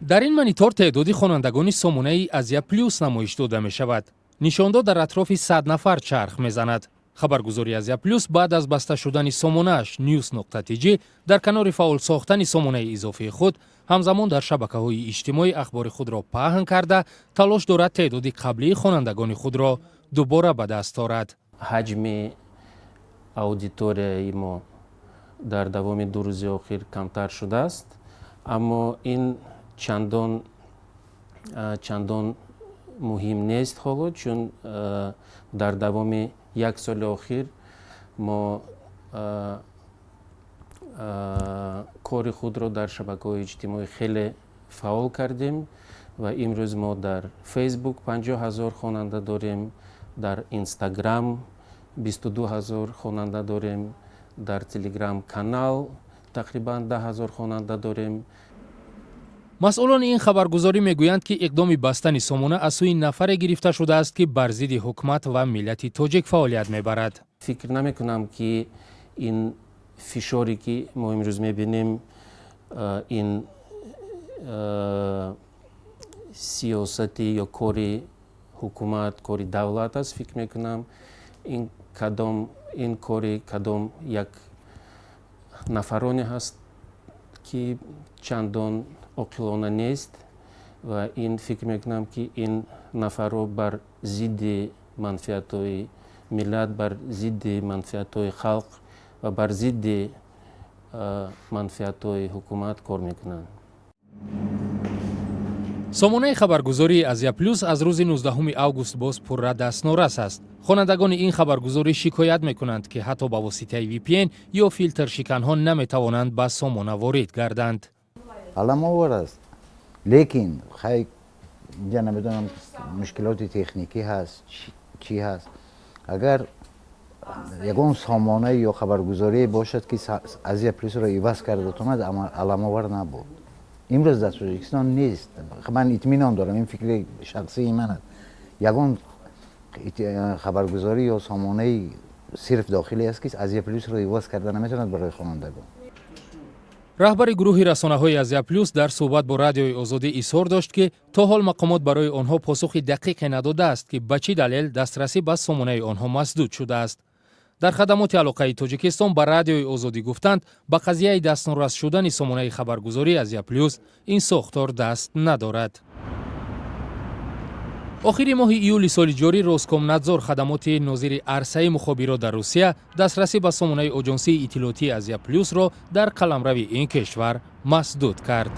در این مانیتور تعدادی خوانندگان سامانه آزیا پلوس نمایش داده می شود. نشانده در اطراف 100 نفر چرخ می زند. خبرگزاری آزیا پلوس بعد از بسته شدن سامانه‌اش news.tg در کنار فعال ساختن سامانه اضافی خود همزمان در شبکه‌های اجتماعی اخبار خود را پهن کرده تلاش دارد تعداد قبلی خوانندگان خود را دوباره به دست آورد. حجم аудиторияи мо дар давоми 2 рӯзи охир камтар шудааст, аммо ин чандон муҳим нест ҳоло, чун дар давоми 1 соли охир мо кори худро дар шабакаҳои иҷтимоӣ хеле фаъол кардем ва имрӯз мо дар Facebook 50 000 хонанда дорем, дар Instagram 22 000 хонанда дорем, дар Telegram канал тақрибан 10 000 хонанда дорем. مسئولان این خبرگزاری میگویند که اقدام بستن سامانه از سوی نفری گرفته شده است که بر ضد حکومت و ملت تاجیک فعالیت میبرد. فکر نمیکنم که این فشاری که ما امروز میبینیم این سیاستی یا کاری حکومت، کاری دولت است. فکر میکنم این کاری کدام یک نفرانی هست که چندان عاقلانه نیست و این فکر میکنم که این نفرها بر ضد منفعت‌های ملت، بر ضد منفعت‌های خلق و بر ضد منفعت‌های حکومت کار میکنند. سامانه خبرگزاری آزیا پلوس از روز 19 آگوست باز پر دستنورس است. خوانندگان این خبرگزاری شکایت میکنند که حتی با واسطه VPN یا فیلتر شکنها نمیتوانند به سامانه وارد گردند. علام‌آور است، لیکن خیلی اینجا نمیدونم مشکلات تکنیکی هست چی هست. اگر یگان سامانه یا خبرگزاری باشد که آزیا پلوس را عوض کرده تواند، اما علام‌آور نبود. امروز در تاجیکستان نیست. من اطمینان دارم، این فکر شخصی من است. یگان خبرگزاری یا سامانه صرف داخلی است که آزیا پلوس را عوض کرده نمیتواند برای خوانندگان. رهبر گروه رسانه‌های آزیا پلوس در صحبت با رادیوی آزادی اظهار داشت که تا حال مقامات برای آنها پاسخ دقیق نداده است که به چه دلیل دسترسی به سامانه آنها مسدود شده است. در خدمات علاقه تاجیکستان به رادیوی آزادی گفتند به قضیه دستنورس شدن سامانه خبرگزاری آزیا پلوس این ساختار دست ندارد. آخر ماه ایول سال جاری روسکومنادزور خدمات ناظر عرصه مخابرات در روسیه دسترسی به سامانه آژانسی اطلاعاتی آزیا پلوس را در قلمرو این کشور مسدود کرد.